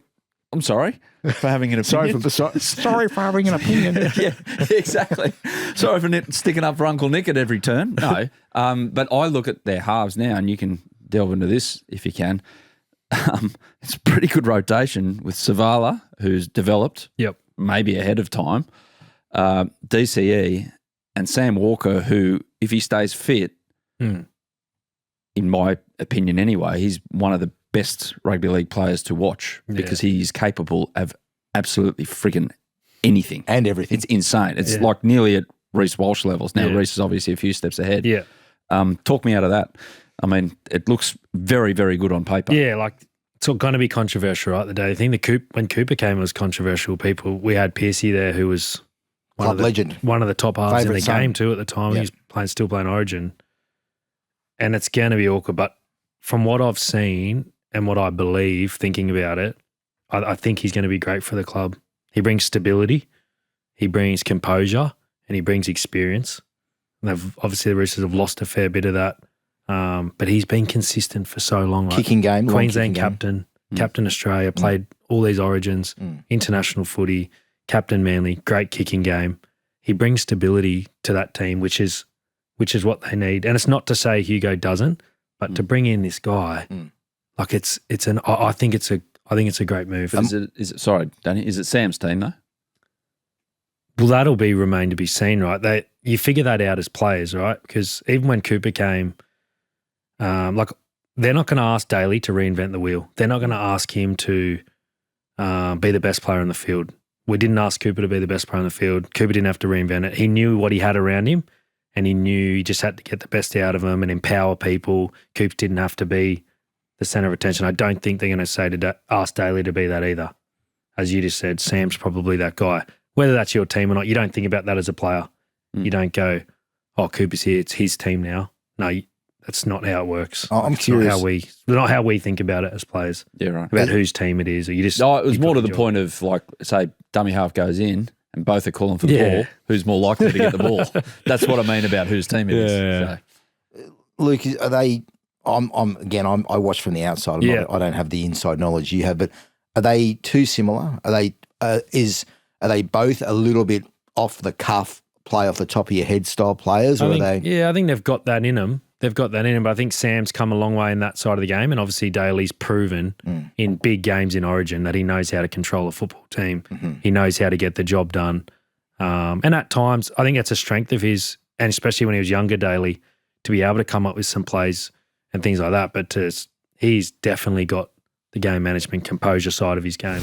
Speaker 1: I'm sorry. for having an opinion.
Speaker 2: Sorry for having an opinion.
Speaker 1: Yeah, exactly. Sorry for sticking up for Uncle Nick at every turn. No, but I look at their halves now, and you can delve into this if you can. It's a pretty good rotation with Savala, who's developed, maybe ahead of time, DCE, and Sam Walker, who, if he stays fit, in my opinion anyway, he's one of the best rugby league players to watch because he is capable of absolutely friggin' anything.
Speaker 2: And everything.
Speaker 1: It's insane. It's like nearly at Reece Walsh levels. Now, Reece is obviously a few steps ahead.
Speaker 3: Yeah.
Speaker 1: Talk me out of that. I mean, it looks very, very good on paper.
Speaker 3: Yeah, like it's going to be controversial, right? The day I think when Cooper came, it was controversial. We had Piercy there, who was
Speaker 2: legend,
Speaker 3: one of the top halves
Speaker 2: Favourite
Speaker 3: in the game too at the time.
Speaker 2: Yep.
Speaker 3: He's still playing Origin, and it's going to be awkward. But from what I've seen and what I believe, thinking about it, I think he's going to be great for the club. He brings stability, he brings composure, and he brings experience. And obviously the Roosters have lost a fair bit of that. But he's been consistent for so long. Right?
Speaker 2: Kicking game.
Speaker 3: Queensland captain, Captain Australia, played all these Origins, international footy, captain Manly, great kicking game. He brings stability to that team, which is what they need. And it's not to say Hugo doesn't, but to bring in this guy, like I think it's a great move.
Speaker 1: Sorry, Danny, is it Sam's team though?
Speaker 3: Well, that'll remain to be seen, right? You figure that out as players, right? Because even when Cooper came, they're not going to ask Daly to reinvent the wheel. They're not going to ask him to be the best player in the field. We didn't ask Cooper to be the best player in the field. Cooper didn't have to reinvent it. He knew what he had around him, and he knew he just had to get the best out of him and empower people. Cooper didn't have to be the centre of attention. I don't think they're going to say ask Daly to be that either. As you just said, Sam's probably that guy. Whether that's your team or not, you don't think about that as a player. You don't go, oh, Cooper's here, it's his team now. No, that's not how it works.
Speaker 2: I'm curious.
Speaker 3: Not how we think about it as players.
Speaker 1: Yeah, right.
Speaker 3: About whose team it is. Or you just.
Speaker 1: No, it was more to the point of, like, say, dummy half goes in and both are calling for the ball. Who's more likely to get the ball? That's what I mean about whose team it is. So.
Speaker 2: Luke, are they? I watch from the outside. I don't have the inside knowledge you have, but are they too similar? Are they? Are they both a little bit off the cuff, play off the top of your head style players, or are they?
Speaker 3: Yeah, I think they've got that in them. But I think Sam's come a long way in that side of the game, and obviously Daly's proven in big games in Origin that he knows how to control a football team. He knows how to get the job done. And at times, I think that's a strength of his, and especially when he was younger, Daly, to be able to come up with some plays and things like that. But he's definitely got the game management composure side of his game.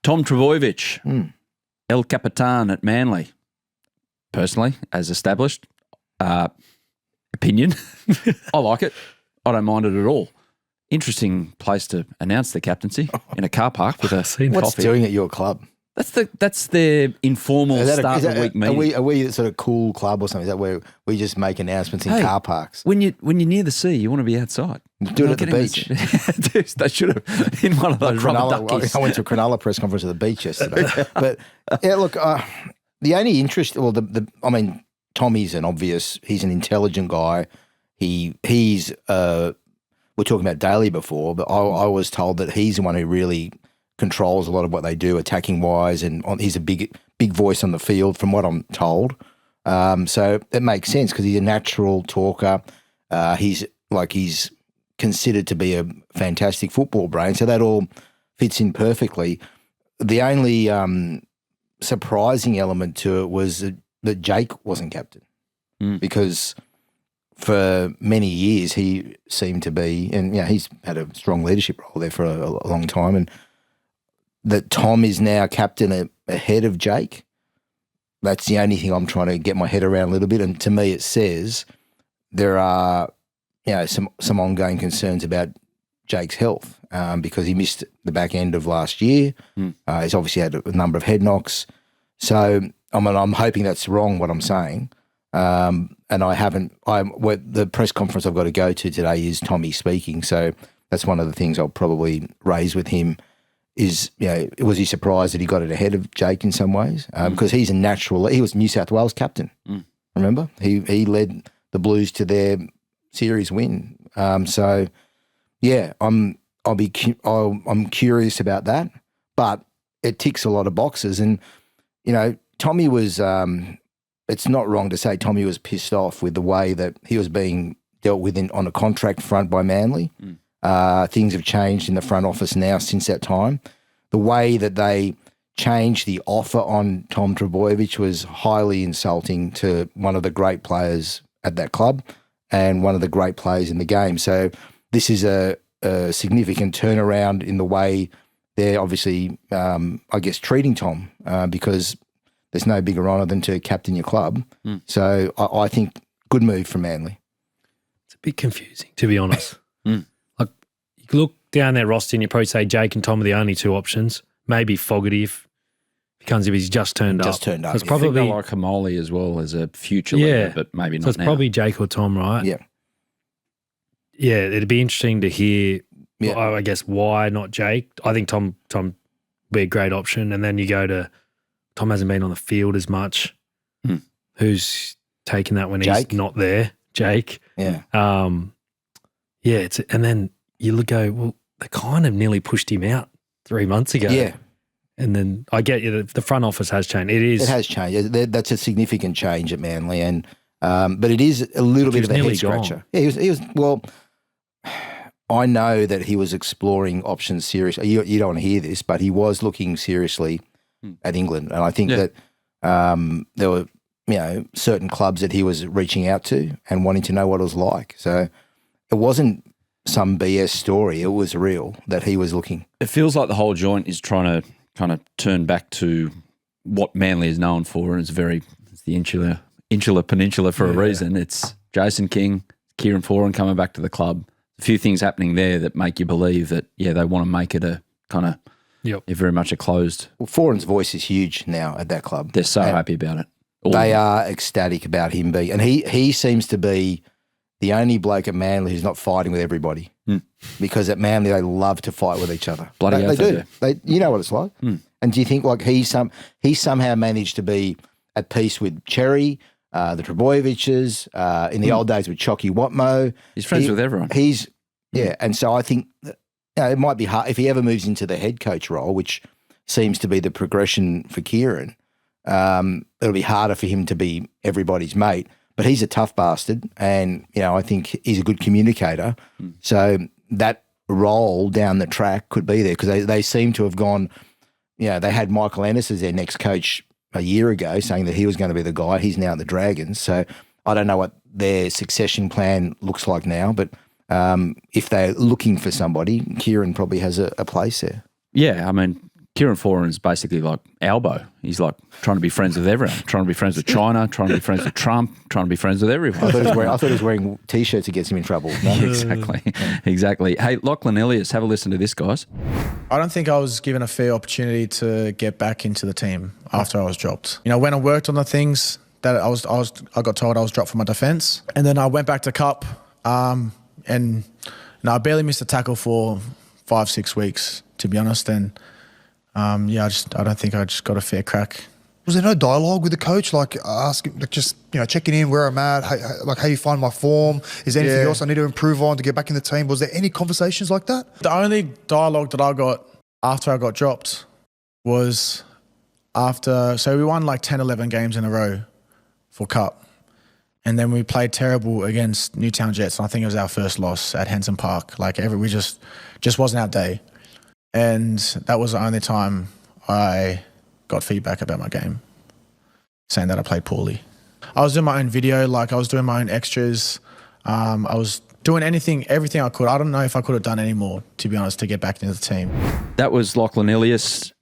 Speaker 1: Tom Trbojevic, El Capitan at Manly. Personally, as established, opinion, I like it. I don't mind it at all. Interesting place to announce the captaincy in a car park with a
Speaker 2: What's
Speaker 1: coffee.
Speaker 2: doing at your club?
Speaker 1: That's their informal start of the week meeting.
Speaker 2: Are we a sort of cool club or something? Is that where we just make announcements in car parks?
Speaker 1: When you're near the sea, you want to be outside.
Speaker 2: Do it at the beach.
Speaker 1: They should have in one of those rubber duckies.
Speaker 2: I went to a Cronulla press conference at the beach yesterday. But yeah, look, the only interest, Tommy's he's an intelligent guy. He's we're talking about Daly before, but I was told that he's the one who really controls a lot of what they do attacking wise, and he's a big voice on the field from what I'm told. So it makes sense because he's a natural talker. He's considered to be a fantastic football brain, so that all fits in perfectly. The only surprising element to it was that Jake wasn't captain because for many years he seemed to be, and he's had a strong leadership role there for a long time, and that Tom is now captain ahead of Jake. That's the only thing I'm trying to get my head around a little bit. And to me, it says there are, some ongoing concerns about Jake's health because he missed the back end of last year. He's obviously had a number of head knocks. So I'm hoping that's wrong what I'm saying. And the press conference I've got to go to today is Tommy speaking. So that's one of the things I'll probably raise with him. Is, was he surprised that he got it ahead of Jake in some ways? Because he's a natural. He was New South Wales captain. Remember, he led the Blues to their series win. I'm curious about that. But it ticks a lot of boxes. And, you know, Tommy was, it's not wrong to say Tommy was pissed off with the way that he was being dealt with on a contract front by Manly. Things have changed in the front office now since that time. The way that they changed the offer on Tom Trbojevic was highly insulting to one of the great players at that club and one of the great players in the game. So this is a significant turnaround in the way they're obviously, I guess, treating Tom because there's no bigger honour than to captain your club. So I think good move from Manly.
Speaker 3: It's a bit confusing, to be honest. Like, you look down their roster and you probably say Jake and Tom are the only two options. Maybe Fogarty if he's just turned up.
Speaker 2: Just turned up.
Speaker 3: It's
Speaker 2: yeah.
Speaker 3: probably
Speaker 1: I think they like Hamoli as well as a future leader, but maybe not
Speaker 3: So it's
Speaker 1: now.
Speaker 3: probably Jake or Tom, right?
Speaker 2: Yeah.
Speaker 3: Yeah, it'd be interesting to hear,
Speaker 2: Yeah.
Speaker 3: I guess, why not Jake. I think Tom would be a great option. And then you go to Tom hasn't been on the field as much. Who's taking that when
Speaker 2: Jake?
Speaker 3: he's not there? Jake.
Speaker 2: Yeah.
Speaker 3: And then you go, well, they kind of nearly pushed him out 3 months ago.
Speaker 2: Yeah.
Speaker 3: And then I get you, the front office has changed.
Speaker 2: It has changed. That's a significant change at Manly, and but it is a little bit of a head scratcher. Yeah, he was. Well, I know that he was exploring options seriously. You don't want to hear this, but he was looking seriously at England, and I think that there were certain clubs that he was reaching out to and wanting to know what it was like. So it wasn't some BS story. It was real that he was looking.
Speaker 1: It feels like the whole joint is trying to kind of turn back to what Manly is known for, and it's the insular peninsula for a reason. It's Jason King, Kieran Foran coming back to the club. A few things happening there that make you believe that, they want to make it a kind of very much a closed.
Speaker 2: Well, Foran's voice is huge now at that club.
Speaker 1: They're so happy about it.
Speaker 2: They are ecstatic about him being, and he seems to be the only bloke at Manly who's not fighting with everybody. Because at Manly they love to fight with each other.
Speaker 1: Bloody
Speaker 2: they do. You know what it's like. And do you think like he somehow managed to be at peace with Cherry, the Trbojeviches, in the old days with Chocky Watmo?
Speaker 1: He's friends with everyone.
Speaker 2: And so I think it might be hard if he ever moves into the head coach role, which seems to be the progression for Kieran. It'll be harder for him to be everybody's mate. But he's a tough bastard, and I think he's a good communicator. So that role down the track could be there because they seem to have gone. They had Michael Ennis as their next coach a year ago, saying that he was going to be the guy. He's now at the Dragons, so I don't know what their succession plan looks like now. But if they're looking for somebody, Kieran probably has a place there.
Speaker 1: Yeah, I mean, Kieran Foran's basically like Albo. He's like trying to be friends with everyone, trying to be friends with China, trying to be friends with Trump, trying to be friends with everyone.
Speaker 2: I thought he was wearing T-shirts that gets him in trouble. No?
Speaker 1: Exactly. Hey, Lachlan Ilias, have a listen to this, guys.
Speaker 4: I don't think I was given a fair opportunity to get back into the team after I was dropped. When I worked on the things that I got told I was dropped for my defence, and then I went back to Cup, and I barely missed a tackle for 5-6 weeks, to be honest. And I don't think I just got a fair crack.
Speaker 5: Was there no dialogue with the coach, like asking, checking in where I'm at, how you find my form? Is there anything else I need to improve on to get back in the team? Was there any conversations like that?
Speaker 4: The only dialogue that I got after I got dropped was so we won like 10, 11 games in a row for Cup. And then we played terrible against Newtown Jets. And I think it was our first loss at Henson Park. We just wasn't our day. And that was the only time I got feedback about my game, saying that I played poorly. I was doing my own video, I was doing my own extras. I was doing everything I could. I don't know if I could have done any more, to be honest, to get back into the team.
Speaker 1: That was Lachlan Ilias,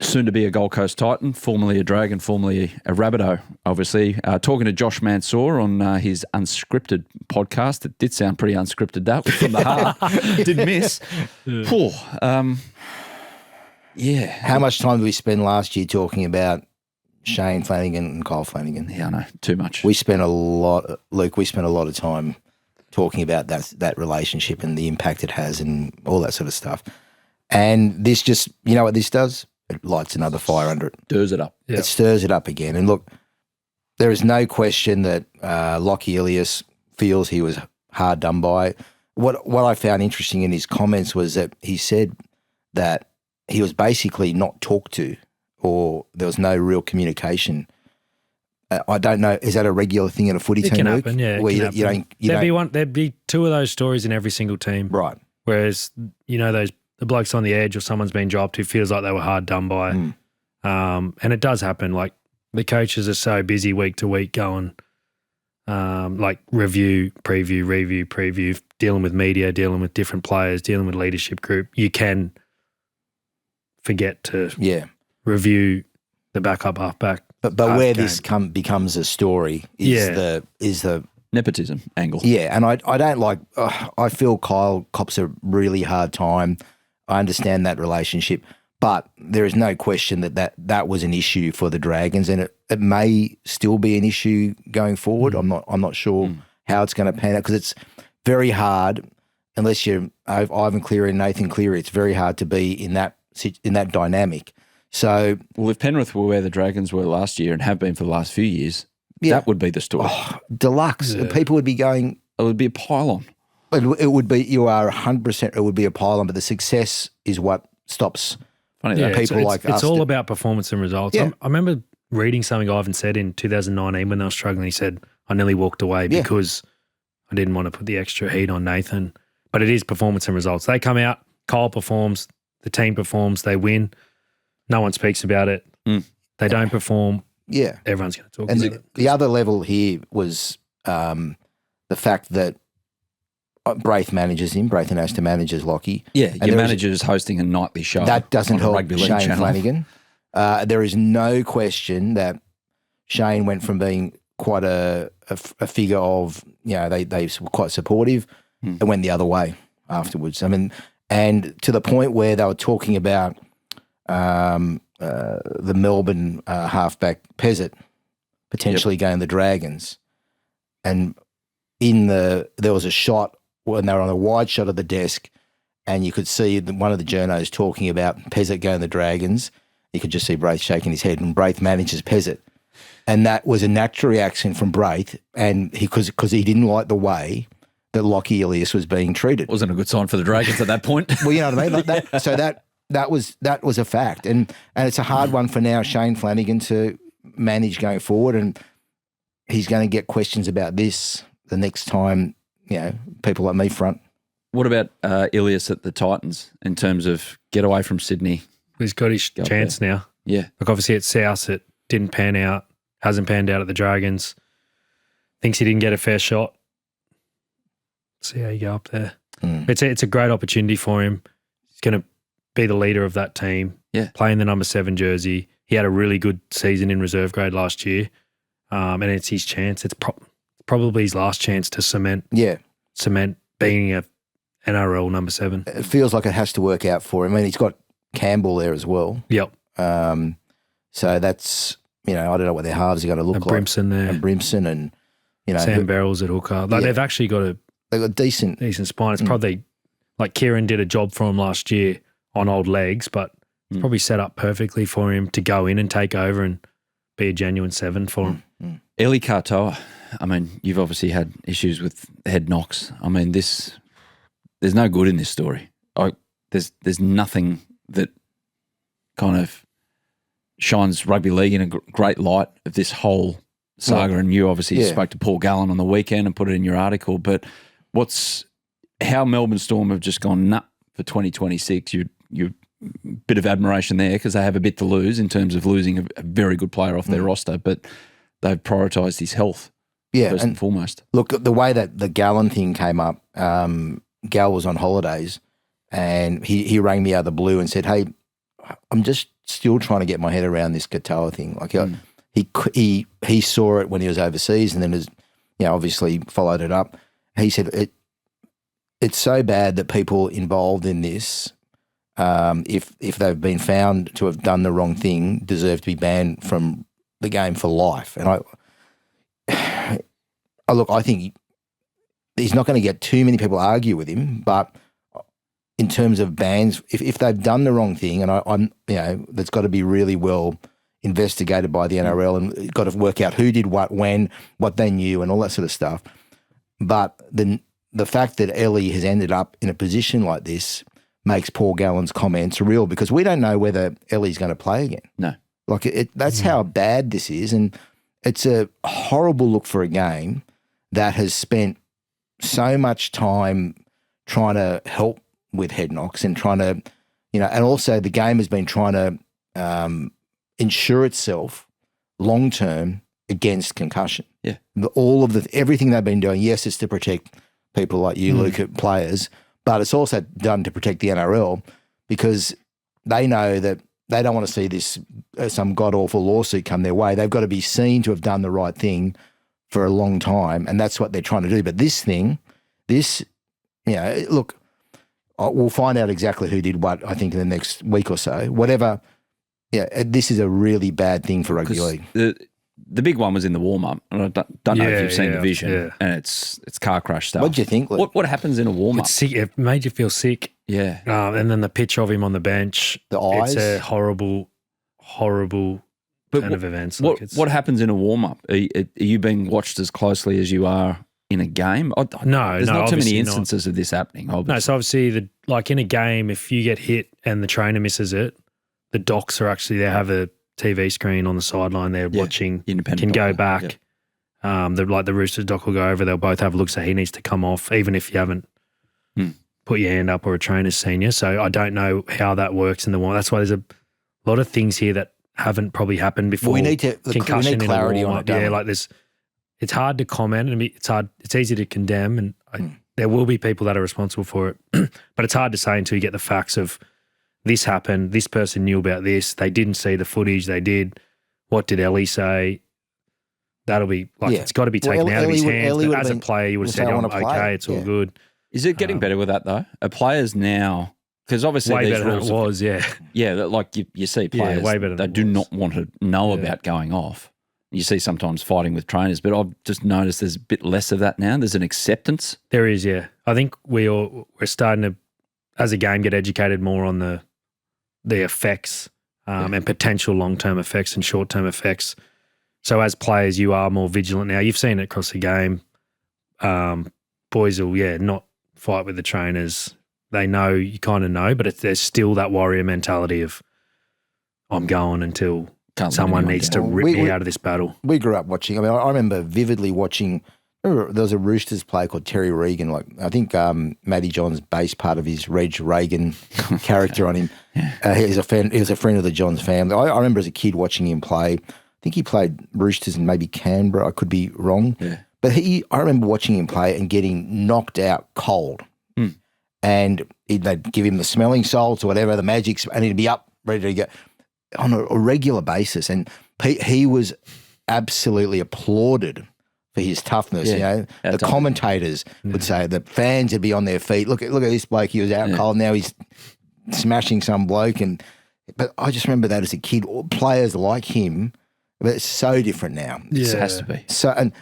Speaker 1: soon to be a Gold Coast Titan, formerly a Dragon, formerly a Rabbitoh, obviously. Talking to Josh Mansour on his unscripted podcast. It did sound pretty unscripted, that was from the heart. Did miss. Poor.
Speaker 2: How much time did we spend last year talking about Shane Flanagan and Kyle Flanagan?
Speaker 1: Yeah, I know. Too much.
Speaker 2: We spent a lot of time talking about that relationship and the impact it has and all that sort of stuff. And this just, you know what this does? It lights another fire under it.
Speaker 1: Stirs it up.
Speaker 2: It stirs it up again. And look, there is no question that Lachie Ilias feels he was hard done by. What I found interesting in his comments was that he said that he was basically not talked to, or there was no real communication. I don't know. Is that a regular thing in a footy
Speaker 3: It
Speaker 2: team?
Speaker 3: can
Speaker 2: Luke?
Speaker 3: happen, yeah.
Speaker 2: Where
Speaker 3: It can happen. There'd be two of those stories in every single team.
Speaker 2: right.
Speaker 3: Whereas, the blokes on the edge or someone's been dropped who feels like they were hard done by. And it does happen. Like, the coaches are so busy week to week going, like review, preview, dealing with media, dealing with different players, dealing with leadership group. You can forget to review the backup halfback.
Speaker 2: But where this becomes a story is the
Speaker 1: Nepotism angle.
Speaker 2: Yeah, and I don't like. I feel Kyle cops a really hard time. I understand that relationship, but there is no question that was an issue for the Dragons, and it may still be an issue going forward. I'm not sure how it's going to pan out, because it's very hard unless you're Ivan Cleary and Nathan Cleary. It's very hard to be in that dynamic. So,
Speaker 1: well, if Penrith were where the Dragons were last year and have been for the last few years, that would be the story.
Speaker 2: Deluxe. Yeah. People would be going.
Speaker 1: It would be a pylon.
Speaker 2: It would be. You are 100%. It would be a pylon, but the success is what stops.
Speaker 1: Funny
Speaker 2: people like us.
Speaker 3: It's all about performance and results.
Speaker 2: Yeah.
Speaker 3: I remember reading something Ivan said in 2019 when they were struggling. He said, "I nearly walked away because I didn't want to put the extra heat on Nathan." But it is performance and results. They come out. Kyle performs. The team performs. They win. No one speaks about it. They don't perform.
Speaker 2: Yeah.
Speaker 3: Everyone's going to talk
Speaker 2: and
Speaker 3: about it.
Speaker 2: The other level here was the fact that Braith manages him. Braith and Aston manages Lockie.
Speaker 1: Yeah, your manager is hosting a nightly show.
Speaker 2: That doesn't help
Speaker 1: rugby league
Speaker 2: Shane
Speaker 1: channel.
Speaker 2: Flanagan. There is no question that Shane went from being quite a figure of, they were quite supportive and went the other way afterwards. I mean, and to the point where they were talking about the Melbourne halfback Pezzett potentially going to the Dragons, and there was a shot when they were on a wide shot of the desk, and you could see one of the journos talking about Pezzett going to the Dragons. You could just see Braith shaking his head, and Braith manages Pezzett, and that was a natural reaction from Braith, and because he didn't like the way that Lachlan Ilias was being treated.
Speaker 1: Wasn't a good sign for the Dragons at that point.
Speaker 2: Well, you know what I mean. Like that, so that was a fact, and it's a hard one for now Shane Flanagan to manage going forward, and he's going to get questions about this the next time people like me front.
Speaker 1: What about Ilias at the Titans in terms of get away from Sydney?
Speaker 3: He's got his chance now.
Speaker 1: Yeah,
Speaker 3: like obviously at South it didn't pan out, hasn't panned out at the Dragons. Thinks he didn't get a fair shot. See how you go up there. It's a great opportunity for him. He's going to be the leader of that team.
Speaker 1: Yeah,
Speaker 3: playing the number 7 jersey. He had a really good season in reserve grade last year, and it's his chance. It's probably his last chance to cement being a NRL number 7.
Speaker 2: It feels like it has to work out for him. I mean, he's got Campbell there as well.
Speaker 3: Yep.
Speaker 2: So that's I don't know what their halves are going to look like.
Speaker 3: Brimson there,
Speaker 2: and Brimson, and
Speaker 3: Sam Barrels at hooker. They've actually got
Speaker 2: they've got decent
Speaker 3: spine. It's probably like Kieran did a job for him last year on old legs, but it's probably set up perfectly for him to go in and take over and be a genuine 7 for him.
Speaker 1: Eli Katoa, I mean, you've obviously had issues with head knocks. I mean, there's no good in this story. There's nothing that kind of shines rugby league in a great light of this whole saga. And you obviously spoke to Paul Gallen on the weekend and put it in your article. But how Melbourne Storm have just gone nut for 2026? You bit of admiration there because they have a bit to lose in terms of losing a very good player off their roster, but they've prioritised his health first and foremost.
Speaker 2: Look, the way that the Gallen thing came up, Gal was on holidays and he rang me out of the blue and said, "Hey, I'm just still trying to get my head around this Katoa thing." Like he saw it when he was overseas and then obviously followed it up. He said it's so bad that people involved in this, if they've been found to have done the wrong thing, deserve to be banned from the game for life. And I think he's not going to get too many people argue with him, but in terms of bans, if they've done the wrong thing, and I'm that's got to be really well investigated by the NRL and got to work out who did what, when, what they knew, and all that sort of stuff. But the fact that Ellie has ended up in a position like this makes Paul Gallen's comments real, because we don't know whether Ellie's going to play again.
Speaker 1: No.
Speaker 2: Like that's how bad this is, and it's a horrible look for a game that has spent so much time trying to help with head knocks and trying to, and also the game has been trying to ensure itself long term against concussion.
Speaker 1: Yeah.
Speaker 2: Everything they've been doing, yes, it's to protect people like you, Luke, players, but it's also done to protect the NRL, because they know that they don't want to see this some god-awful lawsuit come their way. They've got to be seen to have done the right thing for a long time, and that's what they're trying to do. But look, we'll find out exactly who did what, I think, in the next week or so. Whatever, this is a really bad thing for rugby league.
Speaker 1: The big one was in the warm-up, and I don't know if you've seen the vision, and it's car crash stuff.
Speaker 2: What do you think, Luke?
Speaker 1: What happens in a warm-up?
Speaker 3: It's sick. It made you feel sick.
Speaker 1: Yeah.
Speaker 3: And then the picture of him on the bench.
Speaker 2: The eyes.
Speaker 3: It's a horrible turn of events.
Speaker 1: What happens in a warm-up? Are you being watched as closely as you are in a game? There's not too many instances of this happening, obviously.
Speaker 3: No, so obviously, like in a game, if you get hit and the trainer misses it, the docs are actually, they have a TV screen on the sideline. They're watching,
Speaker 1: independent
Speaker 3: can
Speaker 1: doctor.
Speaker 3: go back.
Speaker 1: Yeah.
Speaker 3: The Roosters doc will go over. They'll both have a look, so he needs to come off, even if you haven't put your hand up or a trainer's seen you. So I don't know how that works in the warm. That's why there's a lot of things here that haven't probably happened before.
Speaker 2: Well, we need clarity on it.
Speaker 3: Yeah, like this. It's hard to comment, and it's easy to condemn, and there will be people that are responsible for it. But it's hard to say until you get the facts of this happened, this person knew about this, they didn't see the footage, they did. What did Ellie say? That'll be it's got to be taken out of his hands. But as a player, you would have said, okay, it's all good.
Speaker 1: Is it getting better with that though? Are players now, because obviously
Speaker 3: way
Speaker 1: these
Speaker 3: better than
Speaker 1: rules
Speaker 3: it was,
Speaker 1: yeah, like you see players,
Speaker 3: way better than
Speaker 1: they
Speaker 3: it
Speaker 1: do
Speaker 3: was.
Speaker 1: not want to know about going off. You see sometimes fighting with trainers, but I've just noticed there's a bit less of that now. There's an acceptance.
Speaker 3: There is, yeah. I think we're starting to, as a game, get educated more on the effects and potential long-term effects and short-term effects. So as players, you are more vigilant now. You've seen it across the game. Boys will, not fight with the trainers. They know, you kind of know, but there's still that warrior mentality of, I'm going until someone needs to rip me out of this battle.
Speaker 2: We grew up watching. I mean, I remember vividly watching. There was a Roosters player called Terry Regan. Like I think Matty Johns based part of his Reg Reagan character on him. He was a friend of the Johns family. I remember as a kid watching him play. I think he played Roosters and maybe Canberra. I could be wrong.
Speaker 1: Yeah.
Speaker 2: But I remember watching him play and getting knocked out cold. And they'd give him the smelling salts or whatever, the magic, and he'd be up ready to go on a regular basis. And he was absolutely applauded for his toughness. The commentators would say, the fans would be on their feet. Look at this bloke. He was out cold. Now he's smashing some bloke. But I just remember that as a kid. Players like him, but it's so different now.
Speaker 1: Yeah. It has to be.
Speaker 2: So, and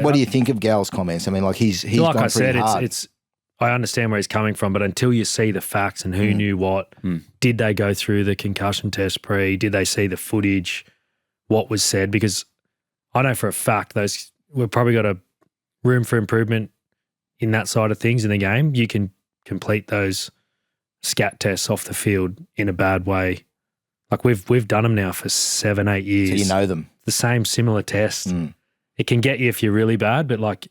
Speaker 2: what do you think of Gal's comments? I mean, like he's
Speaker 3: like
Speaker 2: gone
Speaker 3: I said,
Speaker 2: pretty hard.
Speaker 3: it's. I understand where he's coming from, but until you see the facts and who knew what, did they go through the concussion test pre? Did they see the footage? What was said? Because I know for a fact we've probably got a room for improvement in that side of things in the game. You can complete those scat tests off the field in a bad way. Like we've done them now for 7-8 years.
Speaker 2: So you know them.
Speaker 3: The same similar test. It can get you if you're really bad, but like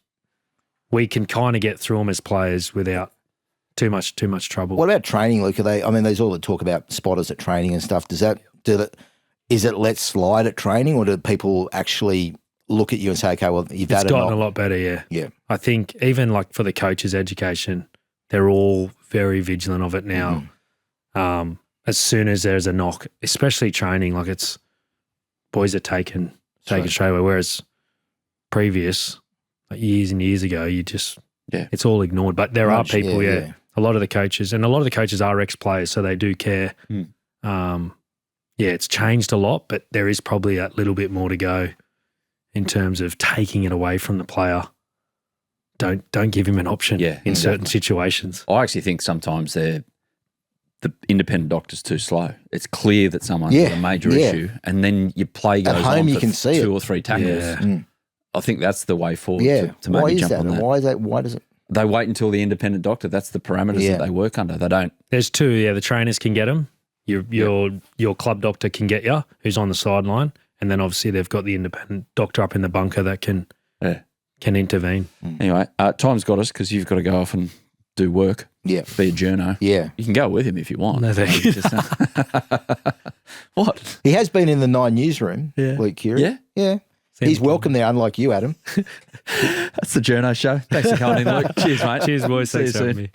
Speaker 3: we can kind of get through them as players without too much trouble.
Speaker 2: What about training, Luke? There's all the talk about spotters at training and stuff. Is it let slide at training, or do people actually look at you and say, okay, well, you've done it?
Speaker 3: It's gotten a lot better, yeah.
Speaker 2: Yeah.
Speaker 3: I think even like for the coaches' education, they're all very vigilant of it now. As soon as there's a knock, especially training, like boys are taken straight away, whereas previous, like years and years ago, it's all ignored. But there are people, a lot of the coaches, and a lot of the coaches are ex-players, so they do care. It's changed a lot, but there is probably a little bit more to go in terms of taking it away from the player. Don't give him an option in certain situations.
Speaker 1: I actually think sometimes the independent doctor's too slow. It's clear that someone's got a major issue, and then your play goes
Speaker 2: at home,
Speaker 1: on
Speaker 2: you
Speaker 1: for
Speaker 2: can see
Speaker 1: 2 or 3 tackles.
Speaker 2: Yeah.
Speaker 1: I think that's the way forward to
Speaker 2: Why
Speaker 1: maybe
Speaker 2: is
Speaker 1: jump
Speaker 2: that?
Speaker 1: on that.
Speaker 2: Why is that? Why does it?
Speaker 1: They wait until the independent doctor. That's the parameters
Speaker 2: Yeah.
Speaker 1: that they work under. They don't.
Speaker 3: There's two. Yeah, the trainers can get them. Your club doctor can get you, who's on the sideline, and then obviously they've got the independent doctor up in the bunker that can intervene.
Speaker 1: Anyway, time's got us because you've got to go off and do work.
Speaker 2: Yeah.
Speaker 1: Be a journo.
Speaker 2: Yeah.
Speaker 1: You can go with him if you want.
Speaker 3: No, thank you.
Speaker 1: What?
Speaker 2: He has been in the 9 newsroom, Luke Keary.
Speaker 1: Yeah?
Speaker 2: Yeah. He's welcome there, unlike you, Adam.
Speaker 1: That's the Journo show. Thanks for coming in, Luke. Cheers, mate.
Speaker 3: Cheers, boys.
Speaker 1: See you
Speaker 3: Thanks for having
Speaker 1: soon.
Speaker 3: me.